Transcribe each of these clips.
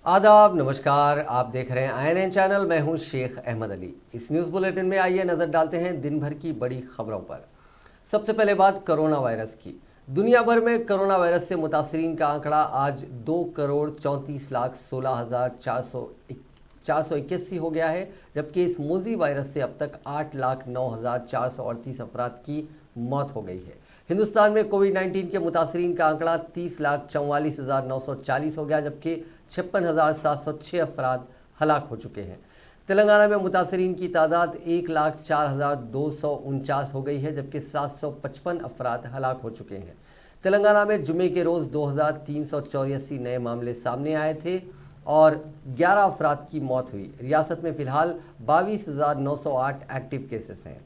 आदाब, नमस्कार। आप देख रहे हैं INN चैनल। मैं हूं शेख अहमद अली। इस न्यूज़ बुलेटिन में आइए नज़र डालते हैं दिन भर की बड़ी खबरों पर। सबसे पहले बात कोरोना वायरस की। दुनिया भर में कोरोना वायरस से मुतासरीन का आंकड़ा आज 2,34,16,481 हो गया है, जबकि इस मोजी वायरस से अब तक 8,09,438 अफराद की मौत हो गई है। हिंदुस्तान में कोविड-19 के मुतासरीन का आंकड़ा 30,44,940 हो गया, जबकि 56,706 अफराद हलाक हो चुके हैं। तेलंगाना में मुतासरीन की तादाद 1,04,249 हो गई है, जबकि 755 अफराद हलाक हो चुके हैं। तेलंगाना में जुमे के रोज़ 2,384 नए मामले सामने आए थे और 11 अफराद की मौत हुई। रियासत में फ़िलहाल 22,908 एक्टिव केसेस हैं।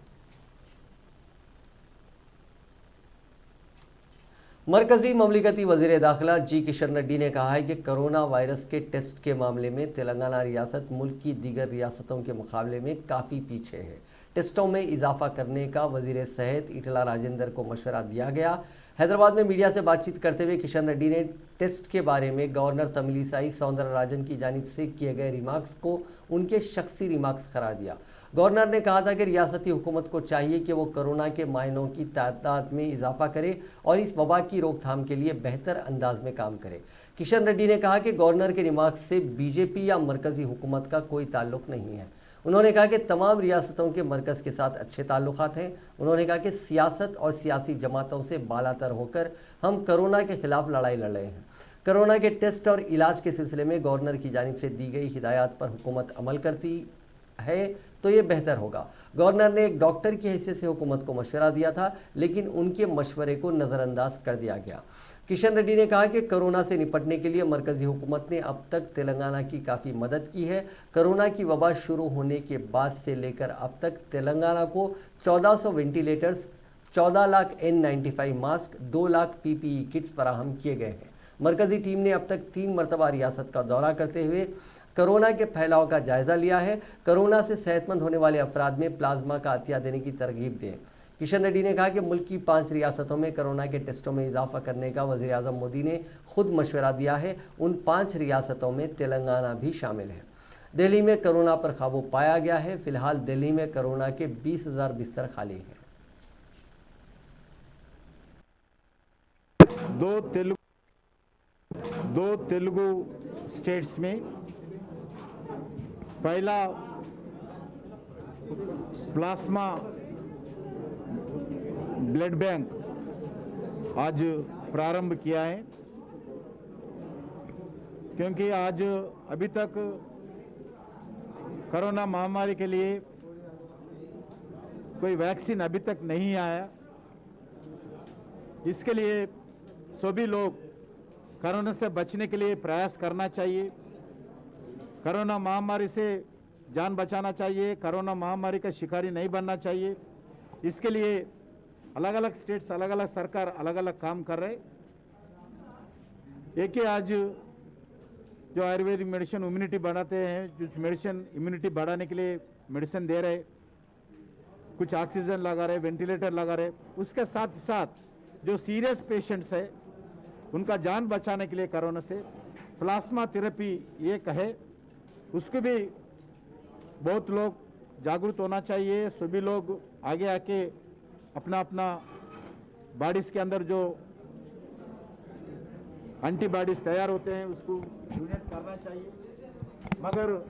मरकजी ममलिकती वज़ीर दाखिला जी किशन रेड्डी ने कहा है कि कोरोना वायरस के टेस्ट के मामले में तेलंगाना रियासत मुल्क की दीगर रियासतों के मुकाबले में काफ़ी पीछे है। टेस्टों में इजाफा करने का वज़ीर सेहत ईटला राजेंद्र को मशवरा दिया गया। हैदराबाद में मीडिया से बातचीत करते हुए किशन रेड्डी ने टेस्ट के बारे में गवर्नर तमिलिसाई सौंदरराजन की जानिब से किए गए रिमार्क्स को उनके शख्सी रिमार्क्स करार दिया। गवर्नर ने कहा था कि रियासती हुकूमत को चाहिए कि वो कोरोना के मायनों की तादाद में इजाफा करे और इस वबा की रोकथाम के लिए बेहतर अंदाज में काम करे। किशन रेड्डी ने कहा कि गवर्नर के रिमार्क्स से बीजेपी या मरकजी हुकूमत का कोई ताल्लुक नहीं है। उन्होंने कहा कि तमाम रियासतों के मरकज़ के साथ अच्छे ताल्लुकात हैं। उन्होंने कहा कि सियासत और सियासी जमातों से बालातर होकर हम कोरोना के खिलाफ लड़ाई लड़ रहे हैं। कोरोना के टेस्ट और इलाज के सिलसिले में गवर्नर की जानिब से दी गई हिदायत पर हुकूमत अमल करती है तो ये बेहतर होगा। गवर्नर ने एक डॉक्टर की हैसियत से हुकूमत को मशवरा दिया था, लेकिन उनके मशवरे को नज़रअंदाज कर दिया गया। किशन रेड्डी ने कहा कि कोरोना से निपटने के लिए मरकजी हुकूमत ने अब तक तेलंगाना की काफ़ी मदद की है। कोरोना की वबा शुरू होने के बाद से लेकर अब तक तेलंगाना को 1400 ventilators, 14 lakh N95 mask, 2 lakh PPE kits फराहम किए गए हैं। मरकजी टीम ने अब तक 3 मरतबा रियासत का दौरा करते हुए कोरोना के फैलाव का जायज़ा लिया है। कोरोना से सेहतमंद होने वाले अफराद में प्लाज्मा का अतिया देने की तरगीब दें। किशन रेड्डी ने कहा कि मुल्क की 5 रियासतों में कोरोना के टेस्टों में इजाफा करने का वज़ीर आज़म मोदी ने खुद मशवरा दिया है। उन 5 रियासतों में तेलंगाना भी शामिल है। दिल्ली में कोरोना पर काबू पाया गया है। फिलहाल दिल्ली में कोरोना के 20,000 बिस्तर खाली हैं। दो तेलुगु स्टेट्स में पहला प्लाज्मा ब्लड बैंक आज प्रारंभ किया है, क्योंकि आज अभी तक कोरोना महामारी के लिए कोई वैक्सीन अभी तक नहीं आया। इसके लिए सभी लोग कोरोना से बचने के लिए प्रयास करना चाहिए। कोरोना महामारी से जान बचाना चाहिए। कोरोना महामारी का शिकारी नहीं बनना चाहिए। इसके लिए अलग अलग स्टेट्स, अलग अलग सरकार अलग अलग काम कर रहे। एक ही आज जो आयुर्वेदिक मेडिसिन इम्यूनिटी बढ़ाते हैं, जो मेडिसिन इम्यूनिटी बढ़ाने के लिए मेडिसिन दे रहे, कुछ ऑक्सीजन लगा रहे, वेंटिलेटर लगा रहे, उसके साथ साथ जो सीरियस पेशेंट्स है उनका जान बचाने के लिए कोरोना से प्लाज्मा थेरेपी एक है, उसको भी बहुत लोग जागरूक होना चाहिए। सभी लोग आगे आके अपना अपना बॉडीज के अंदर जो एंटीबॉडीज तैयार होते हैं उसको डोनेट करना चाहिए, मगर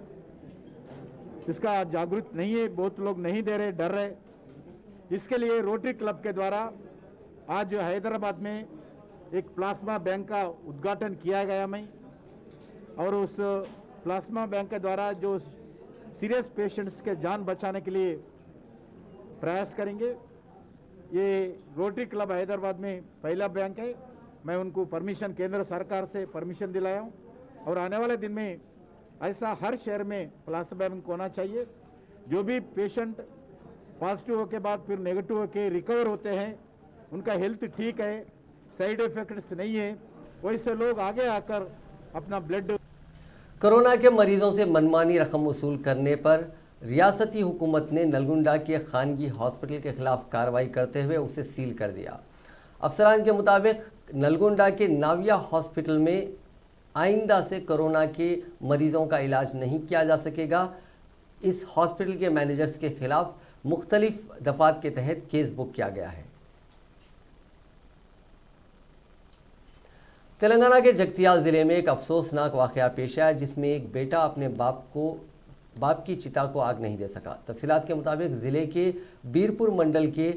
इसका जागरूक नहीं है, बहुत लोग नहीं दे रहे, डर रहे। इसके लिए रोटरी क्लब के द्वारा आज हैदराबाद में एक प्लाज्मा बैंक का उद्घाटन किया गया मैं, और उस प्लाज्मा बैंक के द्वारा जो सीरियस पेशेंट्स के जान बचाने के लिए प्रयास करेंगे। ये रोटरी क्लब हैदराबाद में पहला बैंक है। मैं उनको परमिशन, केंद्र सरकार से परमिशन दिलाया हूँ, और आने वाले दिन में ऐसा हर शहर में प्लाज्मा बैंक होना चाहिए। जो भी पेशेंट पॉजिटिव होने के बाद फिर नेगेटिव होके रिकवर होते हैं, उनका हेल्थ ठीक है, साइड इफेक्ट्स नहीं है, वैसे लोग आगे आकर अपना ब्लड। कोरोना के मरीजों से मनमानी रकम वसूल करने पर रियासती हुकूमत ने नलगुंडा के खानगी हॉस्पिटल के खिलाफ कार्रवाई करते हुए उसे सील कर दिया। अफसरान के मुताबिक नलगुंडा के नाविया हॉस्पिटल में आइंदा से कोरोना के मरीजों का इलाज नहीं किया जा सकेगा। इस हॉस्पिटल के मैनेजर्स के खिलाफ मुख्तलिफ दफात के तहत केस बुक किया गया है। तेलंगाना के जगतियाल जिले में एक अफसोसनाक वाकया पेश आया, जिसमें एक बेटा अपने बाप की चिता को आग नहीं दे सका। तफसीलात के मुताबिक जिले के बीरपुर मंडल के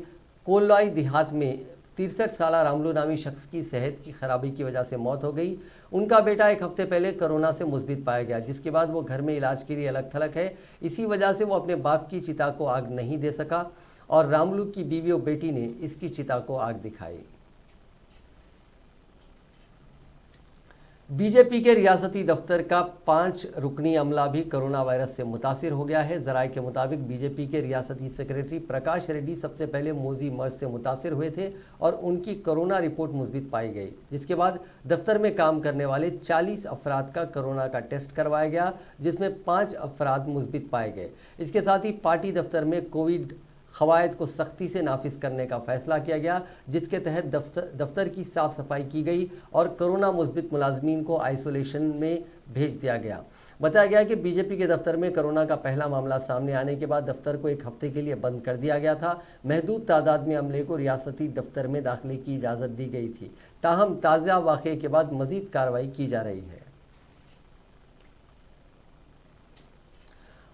कोल्लाई देहात में 63 साल रामलू नामी शख्स की सेहत की खराबी की वजह से मौत हो गई। उनका बेटा एक हफ्ते पहले कोरोना से मुस्बित पाया गया, जिसके बाद वो घर में इलाज के लिए अलग थलग है। इसी वजह से वो अपने बाप की चिता को आग नहीं दे सका और रामलू की बीवी और बेटी ने इसकी चिता को आग दिखाई। बीजेपी के रियासती दफ्तर का 5 रुकनी अमला भी कोरोना वायरस से मुतासिर हो गया है। जराये के मुताबिक बीजेपी के रियासती सेक्रेटरी प्रकाश रेड्डी सबसे पहले मोजी मर्ज से मुतासिर हुए थे और उनकी कोरोना रिपोर्ट मुस्बित पाई गई, जिसके बाद दफ्तर में काम करने वाले 40 अफराद का कोरोना का टेस्ट करवाया गया, जिसमें 5 अफराद मुस्बित पाए गए। इसके साथ ही पार्टी दफ्तर में कोविड क़वायद को सख्ती से नाफिज करने का फैसला किया गया, जिसके तहत दफ्तर की साफ सफाई की गई और कोरोना मुस्बित मुलाजमीन को आइसोलेशन में भेज दिया गया। बताया गया कि बीजेपी के दफ्तर में कोरोना का पहला मामला सामने आने के बाद दफ्तर को एक हफ्ते के लिए बंद कर दिया गया था। महदूद तादाद में अमले को रियासती दफ्तर में दाखिले की इजाज़त दी गई थी। ताहम ताज़ा वाक़े के बाद मज़ीद कार्रवाई की जा रही है।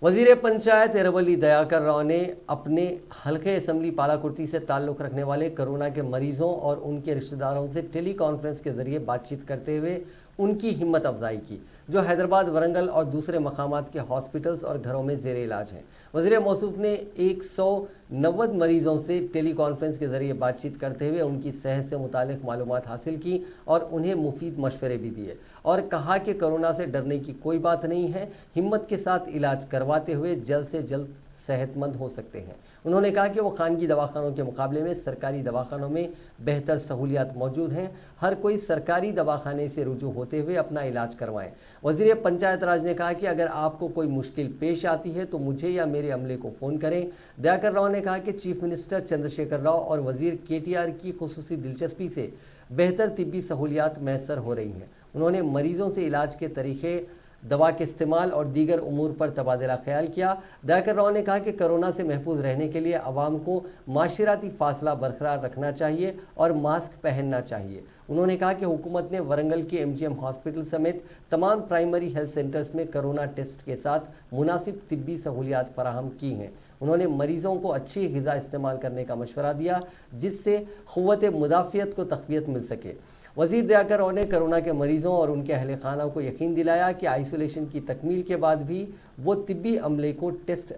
वज़ीर पंचायत एरवली दयाकर राव ने अपने हल्के असम्बली पालाकुर्ती से ताल्लुक़ रखने वाले कोरोना के मरीज़ों और उनके रिश्तेदारों से टेली कॉन्फ्रेंस के ज़रिए बातचीत करते हुए उनकी हिम्मत अफजाई की, जो हैदराबाद, वरंगल और दूसरे मकामात के हॉस्पिटल्स और घरों में ज़ेर इलाज हैं। वज़ीर मौसूफ ने 190 मरीज़ों से टेली कॉन्फ्रेंस के ज़रिए बातचीत करते हुए उनकी सेहत से मुतालिक मालूमात हासिल की और उन्हें मुफीद मशवरे भी दिए और कहा कि कोरोना से डरने की कोई बात नहीं है, हिम्मत के साथ इलाज करवाते हुए जल्द से जल्द सेहतमंद हो सकते हैं। उन्होंने कहा कि वो खानगी दवाखानों के मुकाबले में सरकारी दवाखानों में बेहतर सहूलियात मौजूद हैं। हर कोई सरकारी दवाखाने से रुजू होते हुए अपना इलाज करवाएं। वज़ीर पंचायत राज ने कहा कि अगर आपको कोई मुश्किल पेश आती है तो मुझे या मेरे अमले को फ़ोन करें। दयाकर राव ने कहा कि चीफ मिनिस्टर चंद्रशेखर राव और वज़ीर KTR की खुसूसी दिलचस्पी से बेहतर तिब्बी सहूलियात मैसर हो रही हैं। उन्होंने मरीज़ों से इलाज के तरीक़े, दवा के इस्तेमाल और दीगर उमूर पर तबादला ख्याल किया। दयाकर राव ने कहा कि कोरोना से महफूज रहने के लिए आवाम को माशराती फासला बरकरार रखना चाहिए और मास्क पहनना चाहिए। उन्होंने कहा कि हुकूमत ने वरंगल के MGM हॉस्पिटल समेत तमाम प्राइमरी हेल्थ सेंटर्स में कोरोना टेस्ट के साथ मुनासिब तिब्बी सहूलियात फराहम की हैं। उन्होंने मरीज़ों को अच्छी ग़िज़ा इस्तेमाल करने का मशवरा दिया, जिससे क़ुव्वत मुदाफ़ियत को तक़वियत मिल सके। वज़ीर दयाकर राव ने कोरोना के मरीज़ों और उनके अहले खाना को यकीन दिलाया कि आइसोलेशन की तकमील के बाद भी वो तिब्बी अमले को टेस्ट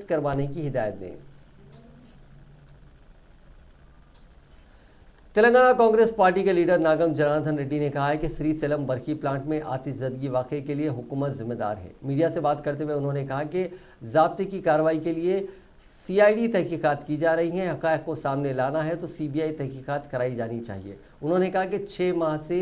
करवाने की हिदायत दें। तेलंगाना कांग्रेस पार्टी के लीडर नागम जनार्दन रेड्डी ने कहा है कि श्रीसेलम बरकी प्लांट में आतिशज़दगी वाक़े के लिए हुकूमत जिम्मेदार है। मीडिया से बात करते हुए उन्होंने कहा कि ज़ाब्ते की कार्रवाई के लिए CID तहकीकात की जा रही हैं। हक़ाइक़ को सामने लाना है तो CBI तहकीकात कराई जानी चाहिए। उन्होंने कहा कि 6 माह से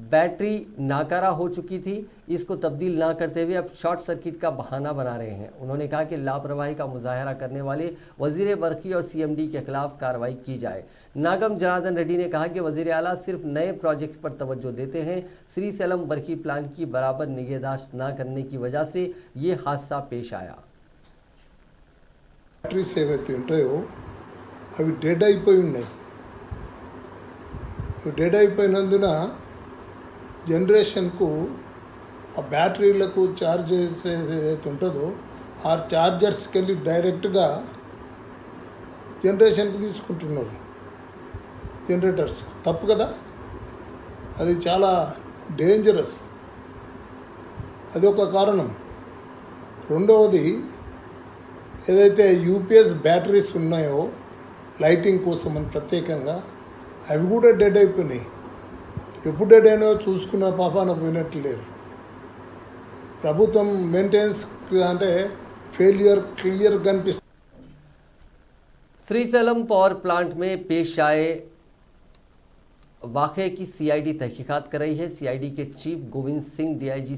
बैटरी नाकारा हो चुकी थी, इसको तब्दील ना करते हुए अब शॉर्ट सर्किट का बहाना बना रहे हैं। उन्होंने कहा कि लापरवाही का मुजाहरा करने वाले वज़ीर बरकी और CMD के खिलाफ कार्रवाई की जाए। नागम जनार्दन रेड्डी ने कहा कि वज़ीर आला सिर्फ नए प्रोजेक्ट्स पर तवज्जो देते हैं। श्रीसेलम बरकी प्लांट की बराबर निगहदाश्त ना करने की वजह से ये हादसा पेश आया। బ్యాటరీస్ ఏవైతే ఉంటాయో అవి డెడ్ అయిపోయి ఉన్నాయి. అవి డెడ్ అయిపోయినందున జనరేషన్కు ఆ బ్యాటరీలకు ఛార్జ్ ఏదైతే ఉంటుందో ఆ ఛార్జర్స్కి వెళ్ళి డైరెక్ట్గా జనరేషన్కి తీసుకుంటున్నారు. జనరేటర్స్ తప్పు కదా, అది చాలా డేంజరస్. అది ఒక కారణం. రెండవది, ఏదైతే UPS బ్యాటరీస్ ఉన్నాయో లైటింగ్ కోసం అని ప్రత్యేకంగా, అవి కూడా డెడ్ అయిపోయినాయి. ఎప్పుడు డెడ్ అయినాయో చూసుకున్న పాపాన పోయినట్లు లేరు. ప్రభుత్వం మెయింటెనెన్స్ అంటే ఫెయిల్యూర్ క్లియర్ కనిపిస్తుంది. श्रीसेलम पावर प्लांट में पेश आए वाक़े की CID तहकीकात कर रही है। CID के चीफ गोविंद सिंह DIG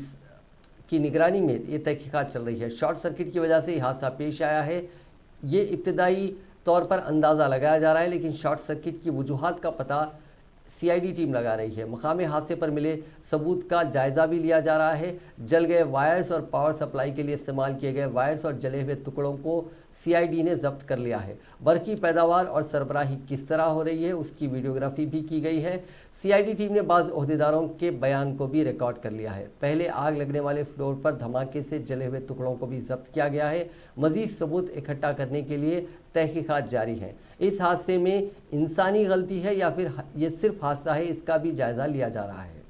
की निगरानी में ये तहकीकात चल रही है। शॉर्ट सर्किट की वजह से ये हादसा पेश आया है, ये इब्तदाई तौर पर अंदाज़ा लगाया जा रहा है, लेकिन शॉर्ट सर्किट की वजूहात का पता सीआईडी टीम लगा रही है। मकामी हादसे पर मिले सबूत का जायजा भी लिया जा रहा है। जल गए वायर्स और पावर सप्लाई के लिए इस्तेमाल किए गए वायर्स और जले हुए टुकड़ों को सीआईडी ने जब्त कर लिया है। बर्फ की पैदावार और सरबराही किस तरह हो रही है उसकी वीडियोग्राफी भी की गई है। सीआईडी टीम ने बाज़ ओहदेदारों के बयान को भी रिकॉर्ड कर लिया है। पहले आग लगने वाले फ्लोर पर धमाके से जले हुए टुकड़ों को भी जब्त किया गया है। मजीद सबूत इकट्ठा करने के लिए तहकीकात जारी हैं। इस हादसे में इंसानी गलती है या फिर ये सिर्फ हादसा है, इसका भी जायजा लिया जा रहा है।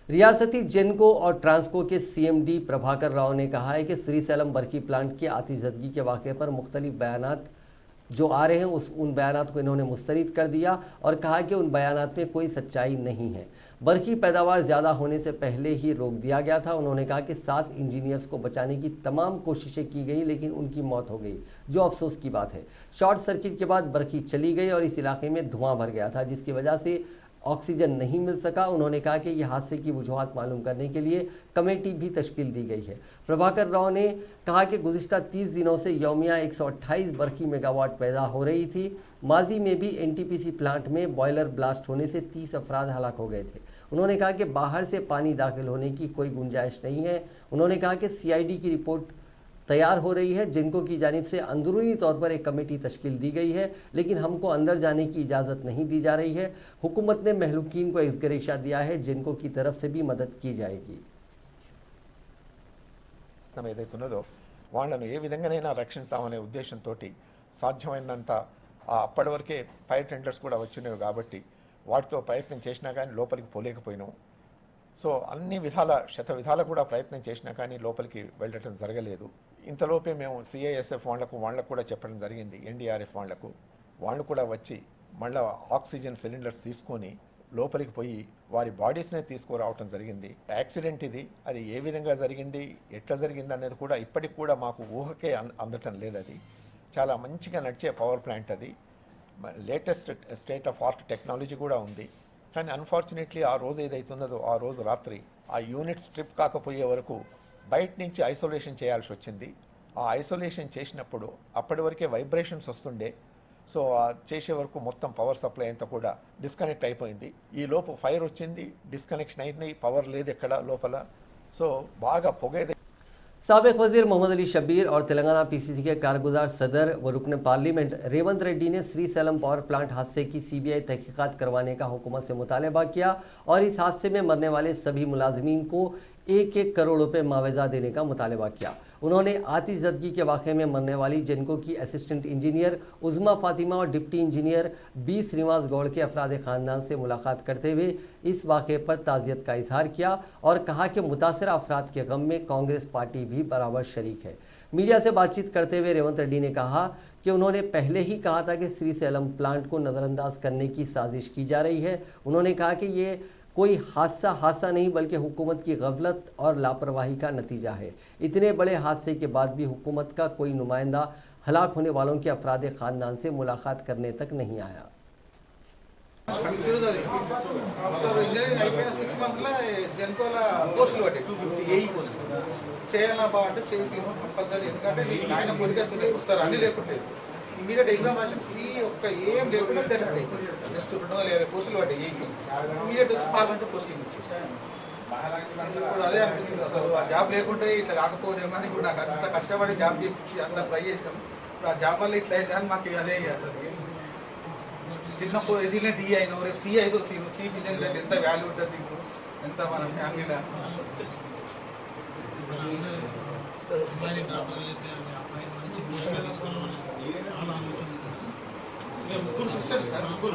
रियासती जेनको और ट्रांसको के सीएमडी प्रभाकर राव ने कहा है कि श्रीशैलम बरकी प्लांट की आतिशबाजी के वाक़े पर मुख्तलिफ बयानात जो आ रहे हैं उन बयानात को इन्होंने मुस्तरद कर दिया और कहा कि उन बयानात में कोई सच्चाई नहीं है। बरकी पैदावार ज़्यादा होने से पहले ही रोक दिया गया था। उन्होंने कहा कि 7 इंजीनियर्स को बचाने की तमाम कोशिशें की गई लेकिन उनकी मौत हो गई, जो अफसोस की बात है। शॉर्ट सर्किट के बाद बरकी चली गई और इस इलाके में धुआं भर गया था, जिसकी वजह से ऑक्सीजन नहीं मिल सका। उन्होंने कहा कि यह हादसे की वजूहात मालूम करने के लिए कमेटी भी तश्कील दी गई है। प्रभाकर राव ने कहा कि गुज़िश्ता 30 दिनों से यौमिया 128 बरकी मेगावाट पैदा हो रही थी। माजी में भी एनटीपीसी प्लांट में बॉयलर ब्लास्ट होने से 30 अफराद हलाक हो गए थे। उन्होंने कहा कि बाहर से पानी दाखिल होने की कोई गुंजाइश नहीं है। उन्होंने कहा कि सीआईडी की रिपोर्ट तैयार हो रही है। जिनको की जानिब से अंदरूनी तौर पर एक कमेटी तश्कील दी गई है, लेकिन हमको अंदर जाने की इजाज़त नहीं दी जा रही है। हुकूमत ने महलूकीन को एक्सग्रेशिया दिया है, जिनको की तरफ से भी मदद की जाएगी। ఏదైతున్నదో వాళ్ళను ఏ విధంగానైనా రక్షిస్తామనే ఉద్దేశంతో సాధ్యమైనంత అప్పటి వరకే ఫైర్ టెండర్స్ కూడా వచ్చినవి కాబట్టి వాటితో ప్రయత్నం చేసినా కానీ లోపలికి పోలేకపోయినాం. సో అన్ని విధాల శత విధాల కూడా ప్రయత్నం చేసినా కానీ లోపలికి వెళ్ళటం జరగలేదు. ఇంతలోపే మేము సిఐఎస్ఎఫ్ వాళ్ళకు కూడా చెప్పడం జరిగింది, ఎన్డీఆర్ఎఫ్ వాళ్ళు కూడా వచ్చి మళ్ళీ ఆక్సిజన్ సిలిండర్స్ తీసుకొని లోపలికి పోయి వారి బాడీస్నే తీసుకురావటం జరిగింది. యాక్సిడెంట్ ఇది, అది ఏ విధంగా జరిగింది, ఎట్లా జరిగింది అనేది కూడా ఇప్పటికి కూడా మాకు ఊహకే అందటం లేదు. అది చాలా మంచిగా నడిచే పవర్ ప్లాంట్, అది latest state of art technology కూడా ఉంది. కానీ అన్ఫార్చునేట్లీ ఆ రోజు ఏదైతున్నదో ఆ రోజు రాత్రి ఆ యూనిట్ స్ట్రిప్ కాకపోయే వరకు బయట నుంచి ఐసోలేషన్ చేయాల్సి వచ్చింది. ఆ ఐసోలేషన్ చేసినప్పుడు అప్పటి వరకే వైబ్రేషన్స్ వస్తుండే. సో చేసే వరకు మొత్తం పవర్ సప్లై అంతా కూడా డిస్కనెక్ట్ అయిపోయింది. ఈ లోపు ఫైర్ వచ్చింది, డిస్కనెక్షన్ అయింది, పవర్ లేదు ఎక్కడ లోపల. సో బాగా పొగేది. साबिक वज़ीर मोहम्मद अली शब्बीर और तेलंगाना पीसीसी के कारगुजार सदर व रुकन पार्लियामेंट रेवंत रेड्डी ने श्रीशैलम पावर प्लांट हादसे की सीबीआई तहकीकात करवाने का हुकूमत से मुतालबा किया और इस हादसे में मरने वाले सभी मुलाजमीन को 1-1 करोड़ रुपए मुआवजा देने का मुतालबा किया। उन्होंने आतिशबाजी के वाक़े में मरने वाली जिनको की असिस्टेंट इंजीनियर उज़मा फातिमा और deputy engineer B Srinivas Goud के अफराद ख़ानदान से मुलाकात करते हुए इस वाक़े पर ताज़ियत का इजहार किया और कहा कि मुतासरा अफराद के गम में कांग्रेस पार्टी भी बराबर शरीक है। मीडिया से बातचीत करते हुए रेवंत रेड्डी ने कहा कि उन्होंने पहले ही कहा था कि श्रीशैलम प्लांट को नज़रअंदाज करने की साजिश की जा रही है। उन्होंने कहा कि ये कोई हादसा नहीं बल्कि हुकूमत की गफलत और लापरवाही का नतीजा है। इतने बड़े हादसे के बाद भी हुकूमत का कोई नुमाइंदा हलाक होने वालों के अफराद ख़ानदान से मुलाकात करने तक नहीं आया। ఆఫ్టర్ ఇంజనీరింగ్ అయిపోయిన 6 మంత్స్లో జెన్కోల పోస్టులు పట్టాయి 250 ఏఈ పోస్టులు చేయాలా బాగుంటే చేసి కంపల్సరీ. ఎందుకంటే మీకు ఆయన పొలిటికల్ వస్తారు అన్ని లేకుంటే ఇమీడియట్ ఎగ్జామ్ రాసి ఫ్రీ ఒక్క ఏం లేకుండా సెలెక్ట్ అయిపోయింది. జస్ట్ 250 పోస్టులు పట్టాయి ఏఈ, ఇమీడియట్ వచ్చి పార్లమెంట్ పోస్టింగ్ ఇచ్చింది. ఇప్పుడు అదే అనిపిస్తుంది, అసలు ఆ జాబ్ లేకుంటే ఇట్లా కాకపోతేమని. ఇప్పుడు నాకు అంత కష్టపడి జాబ్ చేయించి అంత ట్రై చేసినాం, ఇప్పుడు ఆ జాబ్ వల్ల ఇట్లా అయితే అని మాకు అదే చిన్న పొజిషన్ డి అయినా రేపు సి అయితే చీఫ్ ఇంజనీర్ అయితే ఎంత వాల్యూ ఉంటుంది, ఇప్పుడు ఎంత మన ఫ్యామిలీలో. ముగ్గురు సిస్టర్స్ సార్, ముగ్గురు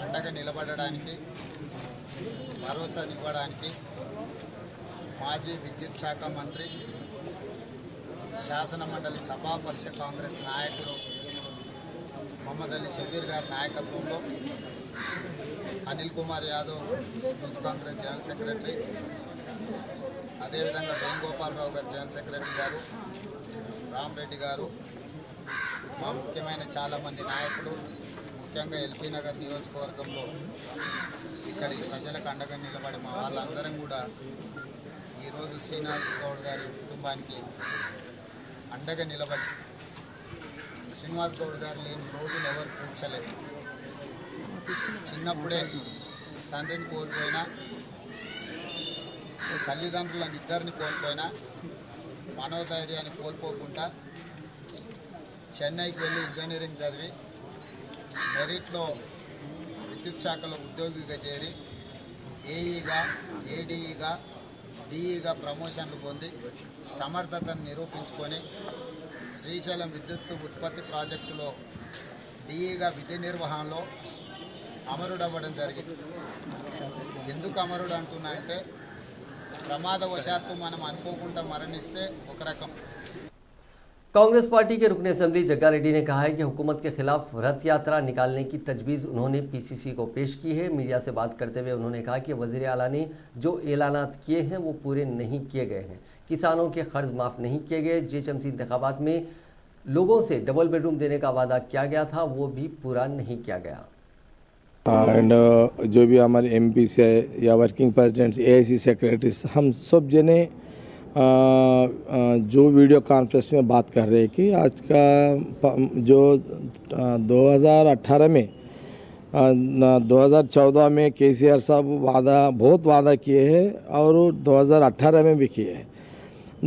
అండగా నిలబడడానికి భరోసాని ఇవ్వడానికి మాజీ విద్యుత్ శాఖ మంత్రి శాసన మండలి సభాపక్ష కాంగ్రెస్ నాయకుడు మొహమ్మద్ అలీ షబీర్ గారి నాయకత్వంలో Anil Kumar Yadav youth Congress general secretary, అదేవిధంగా వేణుగోపాలరావు గారు జనరల్ సెక్రటరీ గారు, రామరెడ్డి గారు, మా ముఖ్యమైన చాలామంది నాయకులు ముఖ్యంగా ఎల్బీ నగర్ నియోజకవర్గంలో ఇక్కడి ప్రజలకు అండగా నిలబడి మా వాళ్ళందరం కూడా ఈరోజు శ్రీనివాస్ గౌడ్ గారి కుటుంబానికి అండగా నిలబడి శ్రీనివాస్ గౌడ్ గారు లేని రోజులు ఎవరు కూర్చోలేదు. చిన్నప్పుడే తండ్రిని కోల్పోయినా, తల్లిదండ్రులను ఇద్దరిని కోల్పోయినా మనోధైర్యాన్ని కోల్పోకుండా చెన్నైకి వెళ్ళి ఇంజనీరింగ్ చదివి మెరిట్లో విద్యుత్ శాఖలో ఉద్యోగిగా చేరి ఏఈగా, ఏడీఈగా, డిఈగా ప్రమోషన్లు పొంది సమర్థతను నిరూపించుకొని శ్రీశైలం విద్యుత్ ఉత్పత్తి ప్రాజెక్టులో డిఈగా విధి నిర్వహణలో అమరుడవ్వడం జరిగింది. ఎందుకు అమరుడు అంటున్నా అంటే ప్రమాదవశాత్తు మనం అనుకోకుండా మరణిస్తే ఒక రకం. कांग्रेस पार्टी के रुकन असेंबली जग्गा रेड्डी ने कहा है कि हुकूमत के खिलाफ रथ यात्रा निकालने की तजवीज़ उन्होंने पीसीसी को पेश की है। मीडिया से बात करते हुए उन्होंने कहा कि वज़ीर आला ने जो ऐलानात किए हैं वो पूरे नहीं किए गए हैं। किसानों के कर्ज माफ़ नहीं किए गए। जीएचएमसी इंतखाबात में लोगों से डबल बेडरूम देने का वादा किया गया था, वो भी पूरा नहीं किया गया। एंड जो भी हमारे एमपी से या वर्किंग प्रेसिडेंट्स, एआईसी सेक्रेटरीज, हम सब जने जो वीडियो कॉन्फ्रेंस में बात कर रहे हैं कि आज का जो 2018 में 2014 में केसीआर साहब बहुत वादा किए हैं और 2018 में भी किए हैं।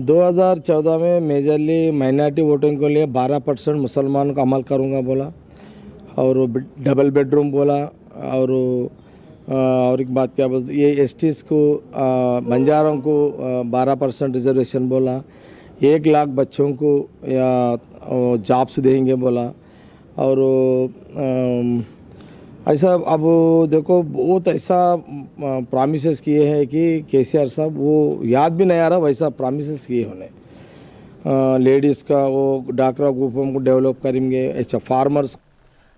2014 में मेजरली माइनॉरिटी वोटिंग के लिए 12% मुसलमान को अमल करूँगा बोला और डबल बेडरूम बोला और एक बात क्या बोलते, ये एसटीज़ को बंजारों को 12% रिजर्वेशन बोला, 1 लाख बच्चों को या जॉब्स देंगे बोला। और ऐसा अब देखो बहुत ऐसा प्रॉमिसेस किए हैं कि केसीआर साहब वो याद भी नहीं आ रहा वैसा प्रॉमिसेस किए उन्हें। लेडीज़ का वो डाकरा ग्रुपों को डेवलप करेंगे, ऐसा farmers.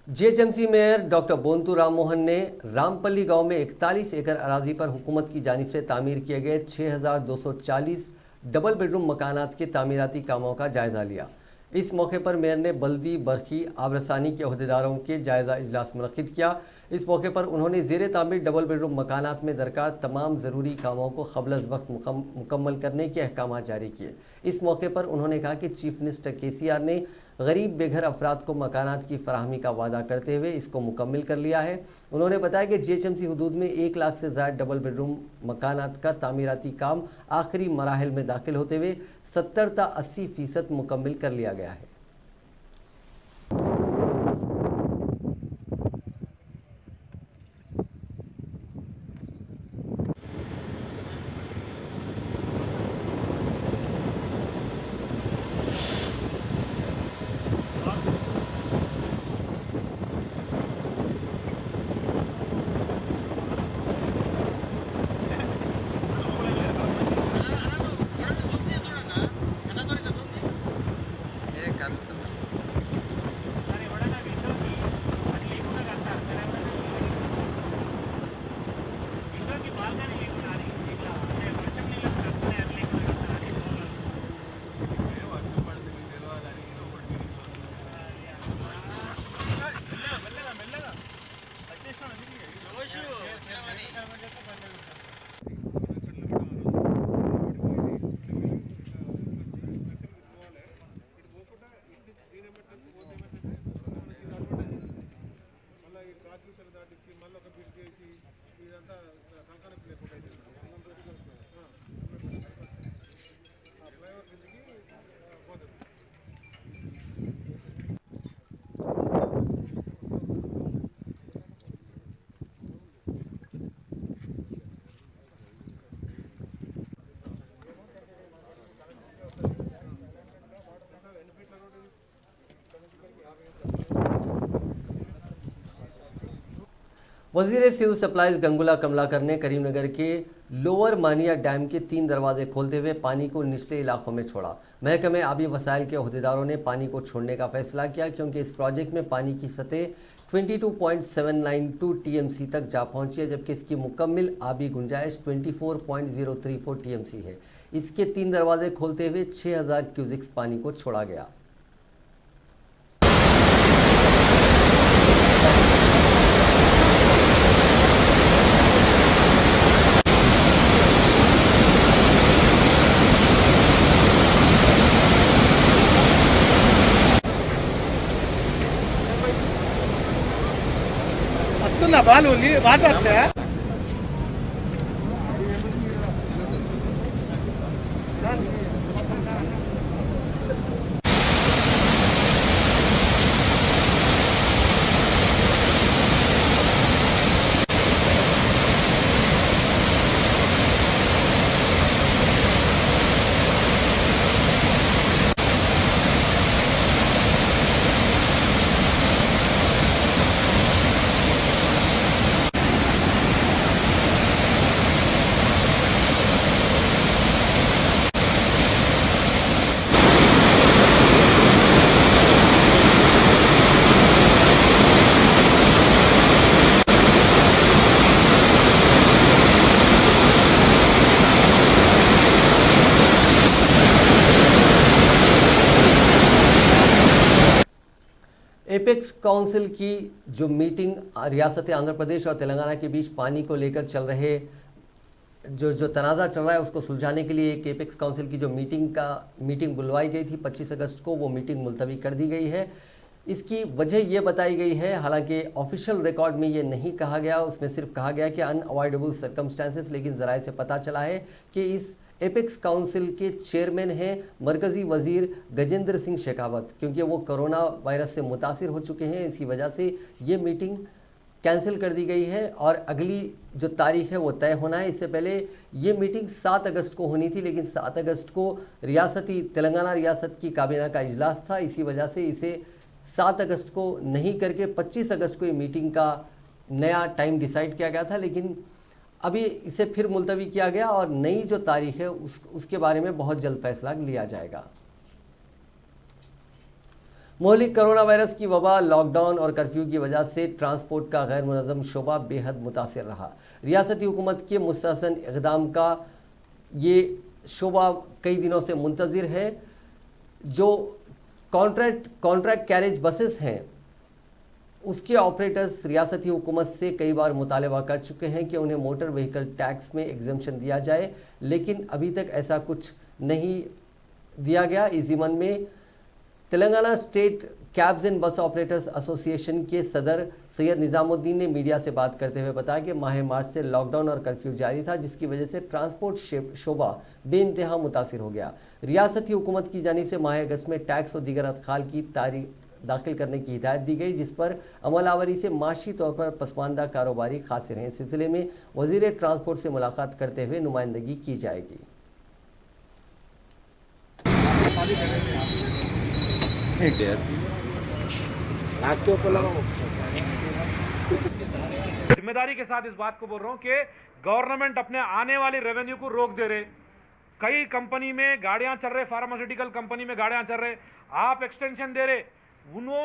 GHMC mayor doctor Bonthu Rammohan ने रामपल्ली गांव में 41 एकड़ अराजी पर हुकूमत की जानिब से तामीर किए गए 6240 डबल बेडरूम मकानात के तामीराती कामों का जायज़ा लिया। इस मौके पर मेयर ने बल्दी, बरखी, आबरसानी के अहदेदारों के जायज़ा इजलास मुनक्किद किया। इस मौके पर उन्होंने ज़ेर तामीर डबल बेडरूम मकानात में दरकार तमाम ज़रूरी कामों को क़ब्ल अज़ वक्त मुकम्मल करने के अहकाम जारी किए। इस मौके पर उन्होंने कहा कि चीफ मिनिस्टर केसीआर ने गरीब बेघर अफराद को मकानात की फराहमी का वादा करते हुए इसको मुकम्मल कर लिया है। उन्होंने बताया कि जीएचएमसी हुदूद में 1 लाख से ज़्यादा डबल बेडरूम मकानात का तामीराती काम आखिरी मराहिल में दाखिल होते हुए 70 से 80% मुकम्मल कर लिया गया है। वजीर सिविल सप्लाईज गंगुला कमलाकर ने करीमनगर के लोअर मानिया डैम के 3 दरवाजे खोलते हुए पानी को निचले इलाकों में छोड़ा। महकमे आबी वसाइल के अहदेदारों ने पानी को छोड़ने का फैसला किया क्योंकि इस प्रोजेक्ट में पानी की सतह 22.792 टीएमसी तक जा पहुंची है, जबकि इसकी मुकम्मल आबी गुंजाइश 24.034 टीएमसी है। इसके 3 दरवाजे खोलते हुए 6000 क्यूजिक्स पानी को छोड़ा गया। వస్తుందా బాలు వాటర్ వస్తాయా एपेक्स काउंसिल की जो मीटिंग रियासत आंध्र प्रदेश और तेलंगाना के बीच पानी को लेकर चल रहे जो तनाज़ा चल रहा है उसको सुलझाने के लिए एक एपेक्स काउंसिल की जो मीटिंग बुलवाई गई थी 25 अगस्त को, वो मीटिंग मुलतवी कर दी गई है। इसकी वजह ये बताई गई है, हालांकि ऑफिशियल रिकॉर्ड में ये नहीं कहा गया, उसमें सिर्फ कहा गया कि अनअवॉइडेबल सर्कमस्टांसेस, लेकिन ज़राए से पता चला है कि इस एपेक्स काउंसिल के चेयरमैन हैं मरकज़ी वज़ीर गजेंद्र सिंह शेखावत, क्योंकि वो कोरोना वायरस से मुतासिर हो चुके हैं। इसी वजह से ये मीटिंग कैंसिल कर दी गई है और अगली जो तारीख है वो तय होना है। इससे पहले ये मीटिंग 7 अगस्त को होनी थी, लेकिन 7 अगस्त को तेलंगाना रियासत की काबीना का इजलास था। इसी वजह से इसे 7 अगस्त को नहीं करके 25 अगस्त को ये मीटिंग का नया टाइम डिसाइड किया गया था, लेकिन अभी इसे फिर मुलतवी किया गया और नई जो तारीख है उसके बारे में बहुत जल्द फैसला लिया जाएगा। मोहलिक कोरोना वायरस की वबा, लॉकडाउन और कर्फ्यू की वजह से ट्रांसपोर्ट का गैर मुनज़्ज़म शोबा बेहद मुतासिर रहा। रियासती हुकूमत के मुस्तहसन इक़दाम का ये शोबा कई दिनों से मुंतज़िर है। जो कॉन्ट्रैक्ट कैरेज बसेस हैं उसके ऑपरेटर्स रियासती हुकूमत से कई बार मुतालबा कर चुके हैं कि उन्हें मोटर व्हीकल टैक्स में एग्जम्पशन दिया जाए, लेकिन अभी तक ऐसा कुछ नहीं दिया गया। इस ज़िमन में Telangana state cabs and bus operators association के सदर सैयद निज़ामुद्दीन ने मीडिया से बात करते हुए बताया कि माह मार्च से लॉकडाउन और कर्फ्यू जारी था, जिसकी वजह से ट्रांसपोर्ट शोबा बेइंतहा मुतासिर हो गया। रियासती हुकूमत की जानिब से माह अगस्त में टैक्स और दीगर अदखाल की तारीख दाखिल करने की हिदायत दी गई, जिस पर अमलावरी से माशी तौर पर पसमानदा कारोबारी खासिर हैं। इस सिलसिले में वज़ीर ट्रांसपोर्ट से मुलाकात करते हुए नुमाइंदगी की जाएगी। जिम्मेदारी के साथ इस बात को बोल रहा हूँ कि गवर्नमेंट अपने आने वाली रेवेन्यू को रोक दे रहे। कई कंपनी में गाड़ियां चल रहे, फार्मास्यूटिकल कंपनी में गाड़ियां चल रहे, आप एक्सटेंशन दे रहे, उन्हों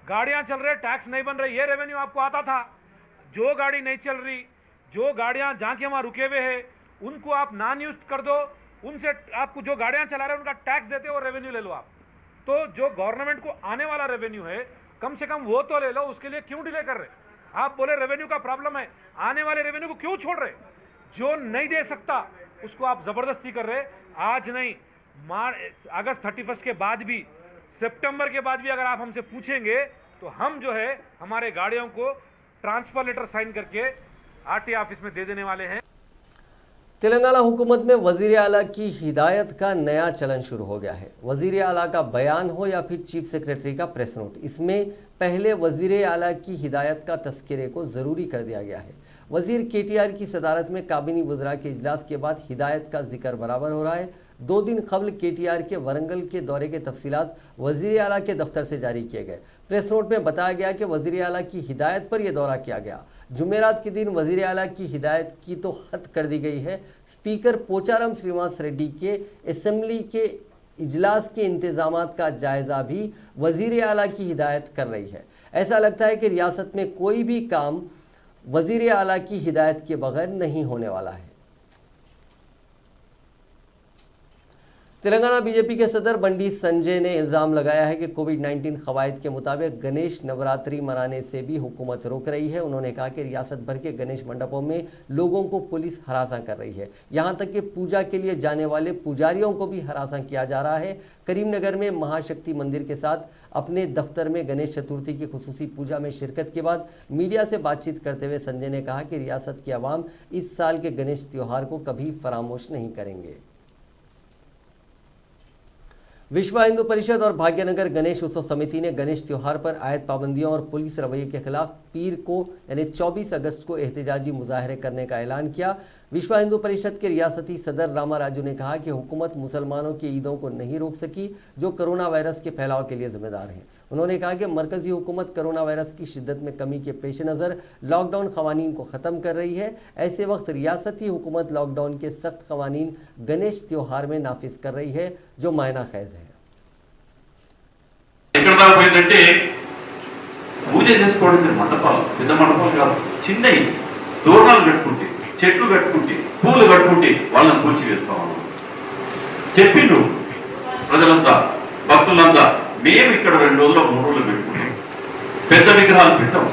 गाड़ियां चल रहे, टैक्स नहीं बन रहे, ये रेवेन्यू आपको आता था। जो गाड़ी नहीं चल रही, जो गाड़ियां जहाँ के वहाँ रुके हुए हैं, उनको आप नॉन यूज कर दो, उनसे आपको जो गाड़ियां चला रहे हैं उनका टैक्स देते हो और रेवेन्यू ले लो आप। तो जो गवर्नमेंट को आने वाला रेवेन्यू है कम से कम वो तो ले लो, उसके लिए क्यों डिले कर रहे? आप बोले रेवेन्यू का प्रॉब्लम है, आने वाले रेवेन्यू को क्यों छोड़ रहे? जो नहीं दे सकता उसको आप जबरदस्ती कर रहे। आज नहीं, अगस्त 31 के बाद भी, सितंबर के बाद भी अगर आप हमसे पूछेंगे तो हम जो है हमारे गाड़ियों को ट्रांसफर लेटर साइन करके आरटीए ऑफिस में दे देने वाले हैं। तेलंगाना हुकूमत में वज़ीर आला की हिदायत का नया चलन शुरू हो गया है। वज़ीर आला का बयान हो या फिर चीफ सेक्रेटरी का प्रेस नोट, इसमें पहले वज़ीर आला की हिदायत का तस्करे को ज़रूरी कर दिया गया है। वज़ीर केटीआर की सदारत में काबीनी वज़रा के इजलास के बाद हिदायत का जिक्र बराबर हो रहा है। 2 दिन कबल केटीआर के वरंगल के दौरे के तफसीलात वज़ीर आला के दफ्तर से जारी किए गए। प्रेस नोट में बताया गया कि वज़ीर आला की हिदायत पर यह दौरा किया गया। जुमेरात के दिन वज़ीर आला की हिदायत की तो हद कर दी गई है। स्पीकर पोचारम श्रीनिवास रेड्डी के असेंबली के इजलास के इंतजामात का जायज़ा भी वज़ीर आला की हिदायत कर रही है। ऐसा लगता है कि रियासत में कोई भी काम वज़ीर आला की हिदायत के बगैर नहीं होने वाला है। तेलंगाना बीजेपी के सदर बंडी संजय ने इल्ज़ाम लगाया है कि कोविड-19 कवायद के मुताबिक गणेश नवरात्रि मनाने से भी हुकूमत रोक रही है। उन्होंने कहा कि रियासत भर के गणेश मंडपों में लोगों को पुलिस हरासा कर रही है, यहाँ तक कि पूजा के लिए जाने वाले पुजारियों को भी हरासा किया जा रहा है। करीमनगर में महाशक्ति मंदिर के साथ अपने दफ्तर में गणेश चतुर्थी की खुसूसी पूजा में शिरकत के बाद मीडिया से बातचीत करते हुए संजय ने कहा कि रियासत की आवाम इस साल के गणेश त्यौहार को कभी फरामोश नहीं करेंगे। विश्व हिंदू परिषद और भाग्यनगर गणेश उत्सव समिति ने गणेश त्योहार पर आयत पाबंदियों और पुलिस रवैये के खिलाफ पीर को यानी 24 अगस्त को एहतजाजी मुजाहरे करने का ऐलान किया। विश्व हिंदू परिषद के रियासती सदर रामा राजू ने कहा कि हुकूमत मुसलमानों की ईदों को नहीं रोक सकी, जो कोरोना वायरस के फैलाव के लिए जिम्मेदार हैं। उन्होंने कहा कि मरकजी हुकूमत कोरोना वायरस की शिद्दत में कमी के पेश नज़र लॉकडाउन कवानीन को ख़त्म कर रही है। ऐसे वक्त रियासती हुकूमत लॉकडाउन के सख्त कवानीन गणेश त्योहार में नाफिज कर रही है, जो मायना खैज है। ఎక్కడ దాకా పోయిందంటే పూజ చేసుకోవడానికి మండపాలు, పెద్ద మండపాలు కాదు, చిన్నవి దూరాలు కట్టుకుంటే, చెట్లు కట్టుకుంటే, పూలు కట్టుకుంటే వాళ్ళని కూల్చి వేస్తా ఉన్నాం. చెప్పిండు ప్రజలంతా, భక్తులంతా, మేము ఇక్కడ 2 రోజులు 3 రోజులు పెట్టుకుంటాం, పెద్ద విగ్రహాలు పెట్టాం,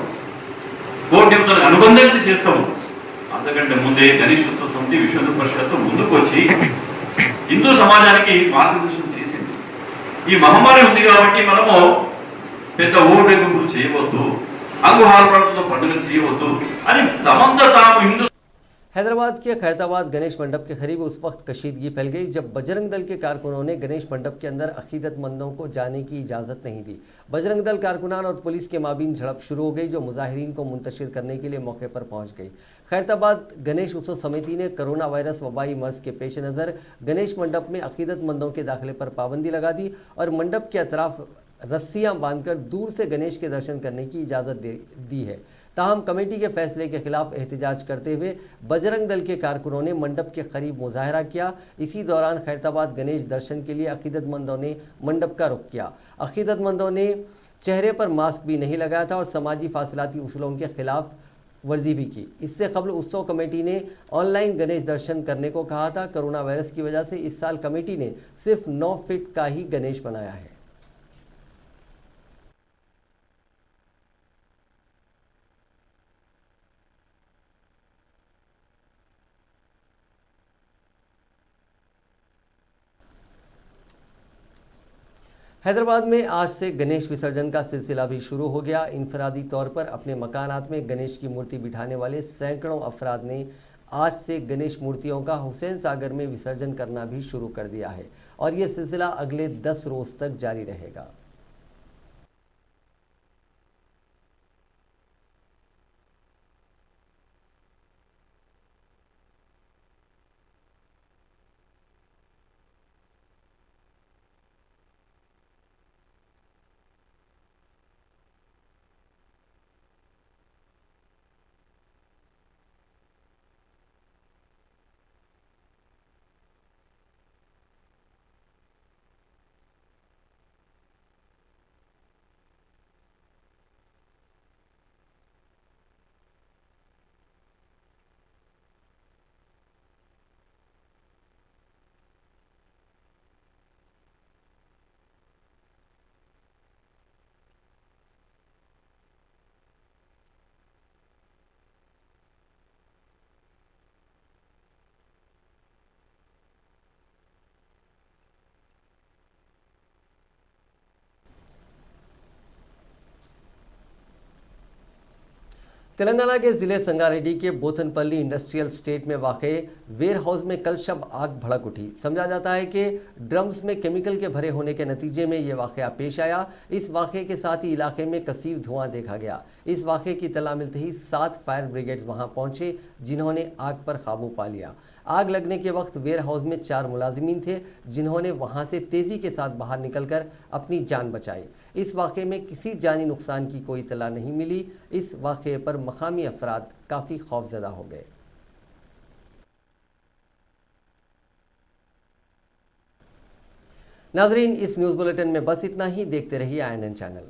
కోటి అనుబంధాలు చేస్తాము. అంతకంటే ముందే గణేష్ ఉత్సవ సమితి విశ్వ హిందూ పరిషత్ ముందుకు వచ్చి హిందూ సమాజానికి మార్గదర్శనం చేసింది. ఈ మహమ్మారి ఉంది కాబట్టి మనము పెద్ద ఊరేగింపులు చేయవద్దు, అంగుహారపడుతున్న పండుగలు చేయవద్దు అని తమంతా తాము హిందూ। हैदराबाद के खैरताबाद गणेश मंडप के करीब उस वक्त कशीदगी फैल गई जब बजरंग दल के कारकुनों ने गणेश मंडप के अंदर अकीदतमंदों को जाने की इजाज़त नहीं दी। बजरंग दल कारकुनान और पुलिस के माबीन झड़प शुरू हो गई, जो मुजाहिरीन को मुंतशिर करने के लिए मौके पर पहुंच गई। खैरताबाद गणेश उत्सव समिति ने कोरोना वायरस वबाई मर्ज के पेश नज़र गणेश मंडप में अकीदतमंदों के दाखिले पर पाबंदी लगा दी और मंडप के अतराफ रस्सियाँ बांधकर दूर से गणेश के दर्शन करने की इजाज़त दी है। ताहम कमेटी के फैसले के खिलाफ एहतजाज करते हुए बजरंग दल के कारकुनों ने मंडप के करीब मुजाहरा किया। इसी दौरान खैरताबाद गणेश दर्शन के लिए अकीदतमंदों ने मंडप का रुख किया। अकीदतमंदों ने चेहरे पर मास्क भी नहीं लगाया था और समाजी फासिलाती उसूलों के खिलाफ वर्जी भी की। इससे कबल उत्सव कमेटी ने ऑनलाइन गणेश दर्शन करने को कहा था। कोरोना वायरस की वजह से इस साल कमेटी ने सिर्फ 9 फीट का ही गणेश बनाया है। हैदराबाद में आज से गणेश विसर्जन का सिलसिला भी शुरू हो गया। इनफरादी तौर पर अपने मकानात में गणेश की मूर्ति बिठाने वाले सैकड़ों अफराद ने आज से गणेश मूर्तियों का हुसैन सागर में विसर्जन करना भी शुरू कर दिया है और ये सिलसिला अगले 10 रोज तक जारी रहेगा। तेलंगाना के जिले संगारेड्डी के बोथनपल्ली इंडस्ट्रियल स्टेट में वाक़े वेयर हाउस में कल शब आग भड़क उठी। समझा जाता है कि ड्रम्स में केमिकल के भरे होने के नतीजे में यह वाक़या पेश आया। इस वाक़े के साथ ही इलाके में कसीर धुआं देखा गया। इस वाक़े की इत्तला मिलते ही 7 फायर ब्रिगेड्स वहां पहुंचे, जिन्होंने आग पर काबू पा लिया। आग लगने के वक्त वेयर हाउस में 4 मुलाजिमीन थे, जिन्होंने वहां से तेज़ी के साथ बाहर निकलकर अपनी जान बचाई। इस वाक़े में किसी जानी नुकसान की कोई इत्तला नहीं मिली। इस वाक़े पर मकामी अफराद काफ़ी खौफजदा हो गए। नाजरीन, इस न्यूज़ बुलेटिन में बस इतना ही। देखते रहिए INN चैनल।